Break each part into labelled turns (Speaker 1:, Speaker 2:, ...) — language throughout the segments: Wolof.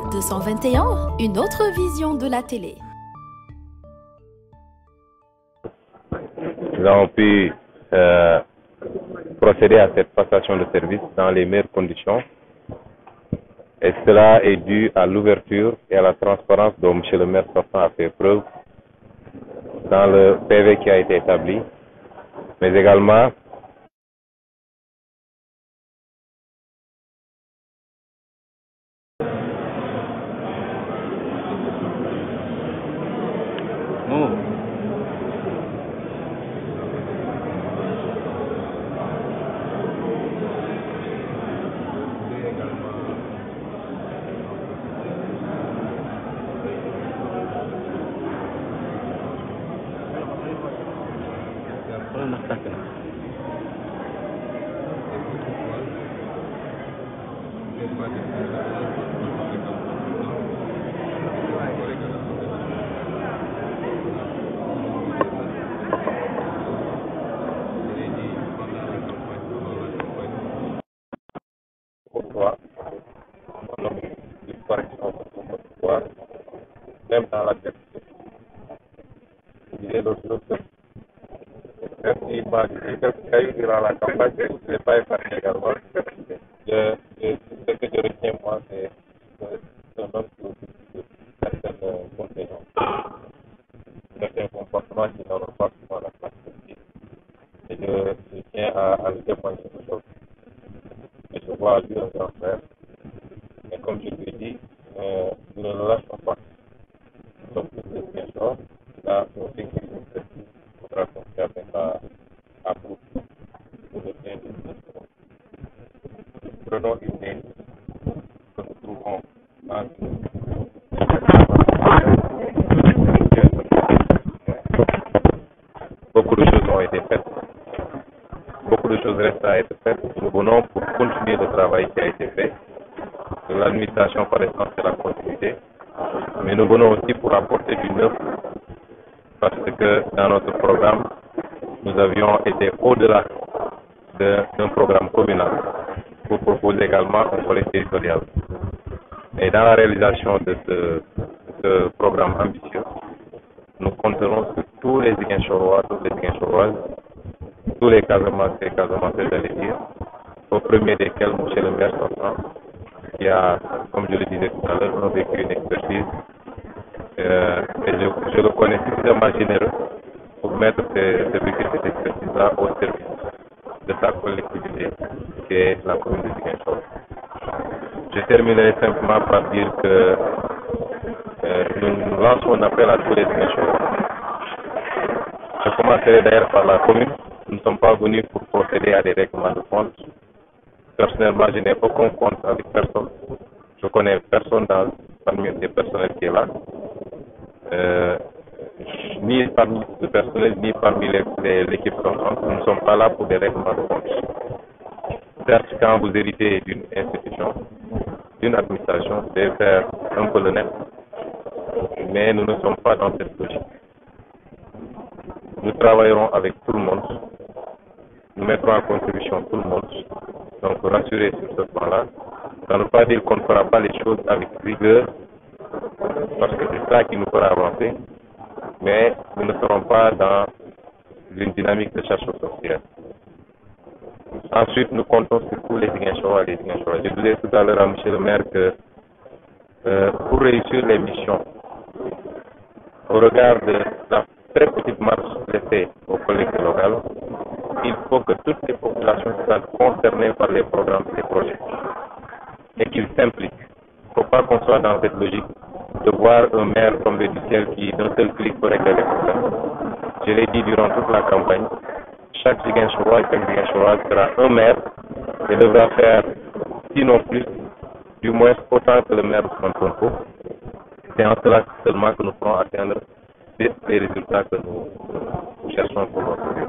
Speaker 1: 221, une autre vision de la télé.
Speaker 2: Nous avons pu procéder à cette passation de service dans les meilleures conditions. Et cela est dû à l'ouverture et à la transparence dont M. le maire sortant a fait preuve dans le PV qui a été établi, mais également même dans la tête. Il est l'autre jour. Même s'il m'a dit quelques cailloux durant la campagne, je ne l'ai pas épargné également. Ce que je retiens, moi, c'est un homme qui occupe de certaines conséquences, certains comportements qui n'ont pas souvent la place de. Et je tiens à le témoigner aujourd'hui. Et je vois lui un grand frère. Et comme je lui ai dit, nous ne le lâchons pas. Nous sommes tous des bien forts. Là, on sait qu'il faudra confier avec à bout pour le bien de nous. Prenons une ligne que nous trouvons en beaucoup de choses ont été faites. Beaucoup de choses restent à être faites. Nous venons pour continuer le travail qui a été fait. L'administration, par exemple, c'est la continuité. Mais nous venons aussi pour apporter du neuf. Parce que dans notre programme, nous avions été au-delà d'un programme communal pour proposer également un volet territorial. Et dans la réalisation de ce programme ambitieux, nous compterons sur tous les Ziguinchorois, toutes les Ziguinchoroises, tous les Casamancés et Casamancés, j'allais dire, au premier desquels M. le maire sortant, qui a, comme je le disais tout à l'heure, vécu une expertise. Et je le connais suffisamment généreux pour mettre cette expertise-là au service de sa collectivité, qui est la commune de Ziguinchor. Je terminerai simplement par dire que nous lançons un appel à tous les Ziguinchorois. Je commencerai d'ailleurs par la commune. Nous ne sommes pas venus pour procéder à des règlements de compte. Personnellement, je n'ai aucun compte avec personne. Je connais personne parmi les personnels qui est là. Ni parmi le personnel, ni parmi l'équipe sortante. Nous ne sommes pas là pour des règlements de compte. Certes, quand vous héritez d'une institution, d'une administration, vous devez faire un peu le net. Mais nous ne sommes pas dans cette logique. Nous travaillerons avec tout le monde. Nous mettrons en contribution tout le monde. Donc, rassurer sur ce plan-là. Ça ne veut pas dire qu'on ne fera pas les choses avec rigueur, parce que c'est ça qui nous fera avancer. Mais nous ne serons pas dans une dynamique de chasse aux sorcières. Ensuite, nous comptons sur tous les Ziguinchorois et les Ziguinchorois. Je disais tout à l'heure à M. le maire que pour réussir les missions, au regard de la très petite marge laissée aux collectivités locales, il faut que toutes les populations soient concernées par les programmes et les projets et qu'ils s'impliquent. Il ne faut pas qu'on soit dans cette logique de voir un maire tomber du ciel qui d'un seul clic peut régler les problèmes. Je l'ai dit durant toute la campagne, chaque Ziguinchorois et chaque Ziguinchoroise sera un maire et devra faire, sinon plus, du moins autant que le maire de Sonko. C'est en cela seulement que nous pourrons atteindre les résultats que nous cherchons pour notre vie.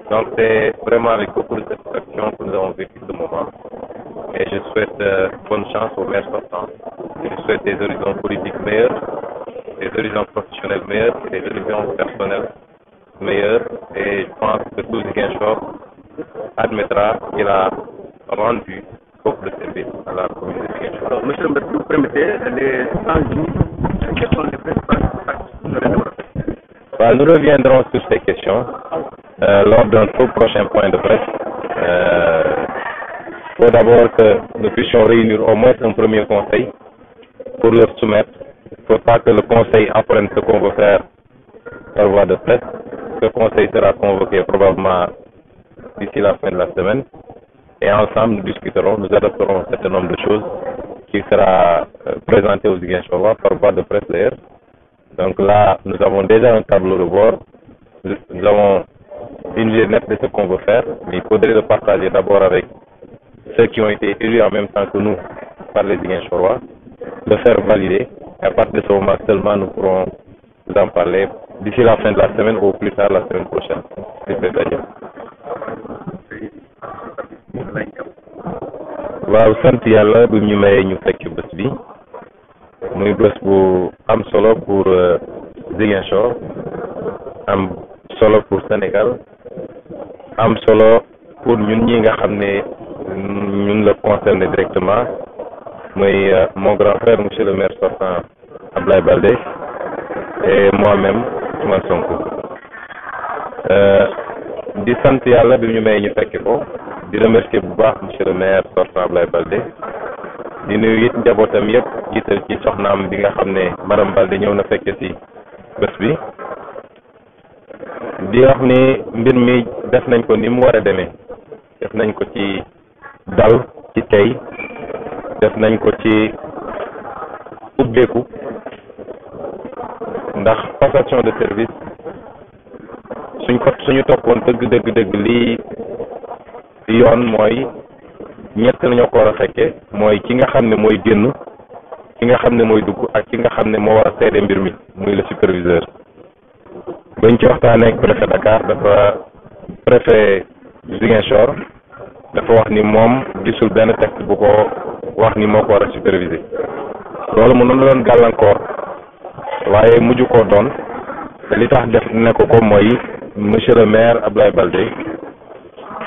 Speaker 2: Donc c'est vraiment avec beaucoup de satisfaction que nous avons vécu ce moment. Et je souhaite bonne chance aux maires sortants. Je souhaite des horizons politiques meilleurs, des horizons professionnels meilleurs, des horizons personnels meilleurs. Et je pense que tout Ziguinchor admettra qu'il a rendu offre de service à la commune de Ziguinchor.
Speaker 3: Monsieur le maire, si vous permettez, les enjeux, quels sont les principaux axes?
Speaker 2: Nous reviendrons sur ces questions lors d'un tout prochain point de presse. Il faut d'abord que nous puissions réunir au moins un premier conseil pour leur soumettre. Il ne faut pas que le conseil apprenne ce qu'on veut faire par voie de presse. Ce conseil sera convoqué probablement d'ici la fin de la semaine. Et ensemble, nous discuterons, nous adopterons un certain nombre de choses qui sera présenté aux Ziguinchorois par voie de presse d'ailleurs. Donc là, nous avons déjà un tableau de bord. Nous avons une idée nette de ce qu'on veut faire, mais il faudrait le partager d'abord avec ceux qui ont été élus en même temps que nous par les Ziguinchorois, le faire valider. Et à partir de ce moment seulement, nous pourrons vous en parler d'ici la fin de la semaine ou plus tard la semaine prochaine. waaw sant yàlla bu ñu mayee ñu fekk bés bi muy bés bu am solo pour Ziguinchor am solo pour Sénégal am solo pour ñun ñi nga xam ne ñun la concerné directement muy mon grand frère monsieur le maire sortant Abdoulaye Baldé et moi-même Ousmane Sonko di sant yàlla bi ñu mayee ñu fekk ko di remercier bu baax monsieur le maire sortant Abdoulaye Baldé di nuyu it njabootam yëpp jiital ci soxnaam bi nga xam ne madame Baldé ñëw na fekke ci bés bi di wax ni mbir mi def nañ ko ni mu war a demee def nañ ko ci dal ci tey def nañ ko ci ubbeeku ndax passation de service suñu toppoon dëgg lii yoon mooy ñett lañoo ko war a fekke mooy ki nga xam ne mooy génn ki nga xam ne mooy dugg ak ki nga xam ne moo war a seede mbir mi muy le superviseur. bañ ci waxtaanee ak préfet Dakar dafa préfet Ziguinchor dafa wax ni moom gisul benn texte bu ko wax ni moo ko war a superviser loolu mu noonu doon gàllankoor waaye mujj koo doon te li tax def ne ko mooy monsieur le maire Abdoulaye Baldé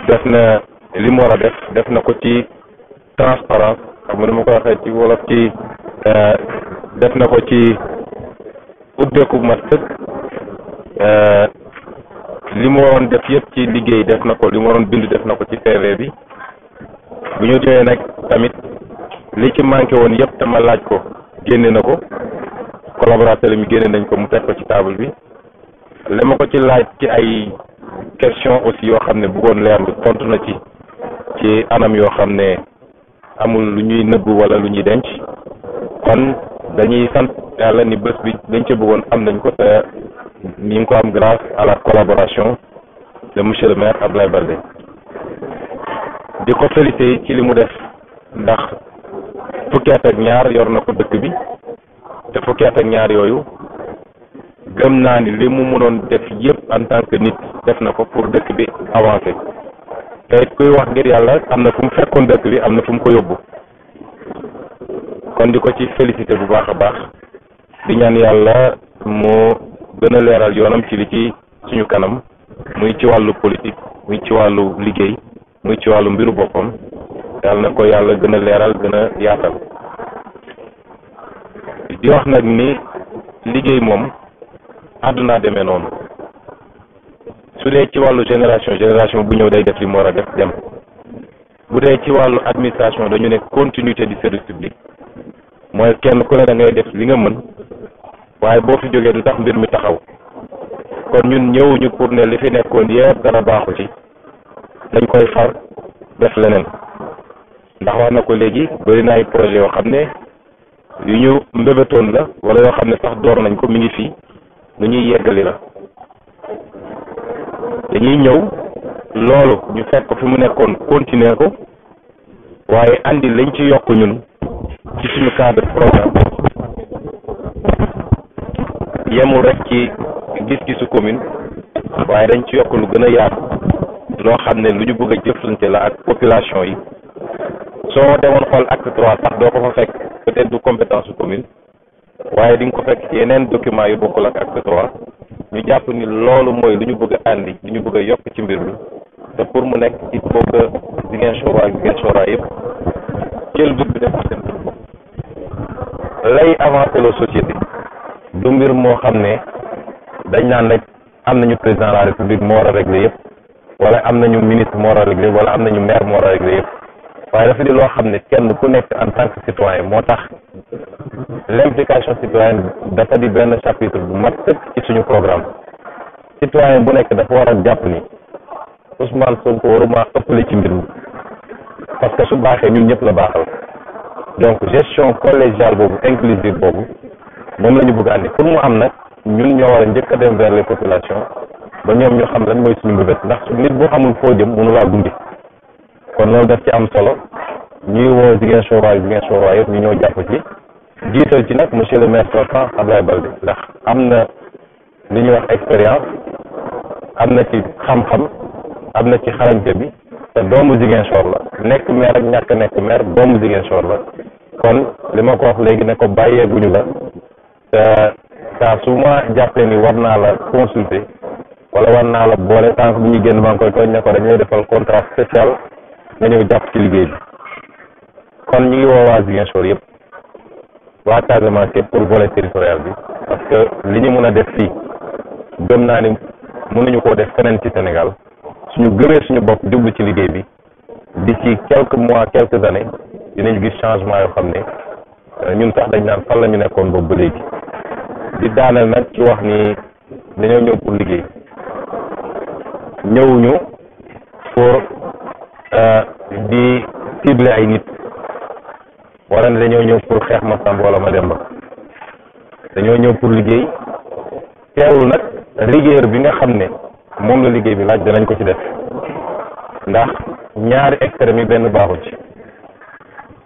Speaker 2: def na li mu war a def na ko ci transparence xam nga ni ma ko waxee ci wolof ci def na ko ci ubbeeku ma sëkk li mu waroon def yëpp ci liggéey def na ko li mu waroon bind def na ko ci PV bi bu ñu ñëwee nag tamit li ci manqué woon yëpp te ma laaj ko génne na ko collaborateur mi génne nañ ko mu teg ko ci table bi li ma ko ci laaj ci ay question aussi yoo xam ne bëggoon leerlu tontu na ci anam yoo xam ne amul lu ñuy nëbb wala lu ñuy denc kon dañuy sant yàlla ni bés bi dañ ca bëggoon am nañ ko te ñu ngi ko am grâce à la collaboration de monsieur le maire Abdoulaye Baldé di ko félicité ci li mu def ndax fukki at ak ñaar yor na ko dëkk bi te fukki at ak ñaar yooyu gëm naa ni li mu mënoon def yëpp en tant que nit def na ko pour dëkk bi avancer te kuy wax ngir yàlla am na fu mu fekkoon dëkk bi am na fu mu ko yóbbu kon di ko ci félicité bu baax a baax di ñaan yàlla mu gën a leeral yoonam ci li ci suñu kanam muy ci wàllu politique muy ci wàllu liggéey muy ci wàllu mbiru boppam yàlla na ko yàlla gën a leeral gën a yaatal di wax nag ni liggéey moom àdduna demee noonu su dee ci wàllu génération bu ñëw day def li mu war a def dem bu dee ci wàllu administration dañu ne continuité du service public mooy kenn ku ne da ngay def li nga mën waaye boo fi jógee du tax mbir mi taxaw kon ñun ñëwuñu pour ne li fi nekkoon yëpp dara baaxu ci dañ koy far def leneen ndax wax na ko léegi bari na ay projet yoo xam ne yu ñu mbébétoon la wala yoo xam ne sax door nañ ko mi ngi fii lu ñuy yeggali la dañuy ñëw loolu ñu fekk ko fi mu nekkoon continuer ko waaye andi lañ ci yokk ñun ci suñu cadre programme yemul rek ci gis-gisu commune waaye dañ ci yokk lu gën a yaatu loo xam ne lu ñu bëgg a jëflante la ak population yi soo demoon xool acte 3 sax doo ko fa fekk peut-être du compétence su commune waaye di nga ko fekk ci yeneen document yu bokkul ak acte 3 ñu jàpp ni loolu mooy lu ñu bëgg a andi lu ñu bëgg a yokk ci mbir mi te pour mu nekk il faut que Ziguinchor ak Ziguinchor yëpp jël dëkk def seen lay avancer la société du mbir moo xam ne dañ naan rek am nañu président de la république moo war a régler yëpp wala am nañu ministre moo war a régler wala am nañu maire moo war a régler yëpp waaye dafa di loo xam ne kenn ku nekk en tant que citoyen moo tax l'implication citoyenne dafa di benn chapitre bu mat sëkk ci suñu programme citoyen bu nekk dafa war a jàpp ni Ousmane Sonko waruma ëppale ci mbir mi parce que su baaxee ñun ñëpp la baaxal donc gestion collégiale boobu inclusive boobu moom la ñu bëgg a andi pour mu am nag ñun ñoo war a njëkk a dem vers les populations ba ñoom ñu xam lan mooy suñu mbébét ndax nit boo xamul foo jëm mënu laa gunge kon loolu daf ci am solo ñuy woo Ziguinchor yëpp ñu ñëw jàpp ci jiital ci nag monsieur le maire sortant Abdoulaye Baldé ndax am na li ñuy wax expérience am na ci xam-xam am na ci xarañte bi te doomu Ziguinchor la nekk maire ak ñàkk nekk maire doomu Ziguinchor la kon li ma ko wax léegi ne ko bàyyeeguñu la te saa su ma jàppee ni war naa la consulter wala war naa la boole tant que bu ñuy génn maa ngi koy tooñ ne ko dañuy defal contrat spécial nga ñëw jàpp ci liggéey bi kon ñu ngi woo waa Ziguinchor yëpp waa Casamance yëpp pour volet territorial bi parce que li ñu mën a def fii gëm naa ni mënuñu koo def feneen ci Sénégal suñu gëmee suñu bopp jublu ci liggéey bi d'ici quelques mois quelques années dinañu gis changement yoo xam ne ñun sax dañ naan fan la ñu nekkoon boobu ba léegi di daaneel nag ci wax ni dañoo ñëw pour liggéey ñëwuñu pour di cibler ay nit wala ne dañoo ñëw pour xeex ma Samba wala ma Demba dañoo ñëw pour liggéey teewul nag rigueur bi nga xam ne moom la liggéey bi laaj danañ ko ci def ndax ñaari extrêmes yi benn baaxu ci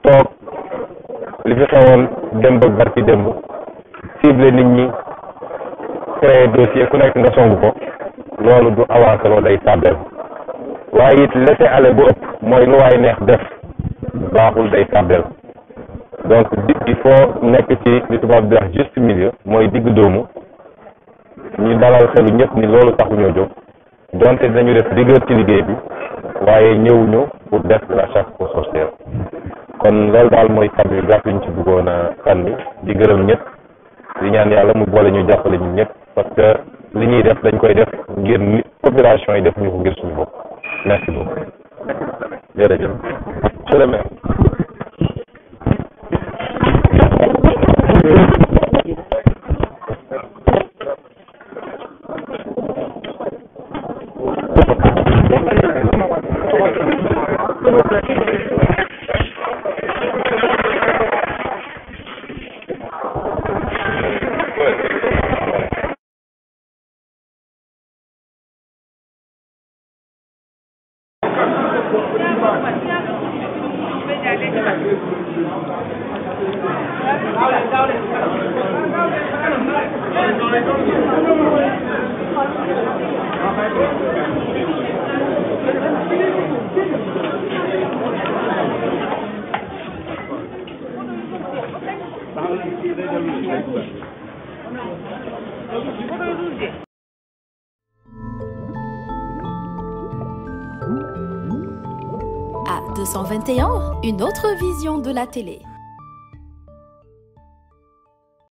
Speaker 2: toog li fi xewoon démb ak barki démb cible nit ñi créer dossier ku nekk nga song ko loolu du avancé loolu day tàbbeel waaye it laisser aller bu ëpp mooy lu waay neex def baaxul day tàbbeel donc il faut nekk ci li tubaab di wax juste milieu mooy digg doomu ñu dalal xelu ñëpp ni loolu taxuñoo jóg donte dinañu def rigueur ci liggéey bi waaye ñëwuñu pour def la chasse aux sorcières kon loolu daal mooy kàddu yu gàtt ñu ci bëggoon a sànni di gërëm ñëpp di ñaan yàlla mu boole ñu jàppale ñu ñëpp parce que li ñuy def dañ koy def ngir nit population yi def ñu ko ngir suñu bopp merci beaucoup jërëjëf monsieur le maire.
Speaker 1: À 221, une autre vision de la télé.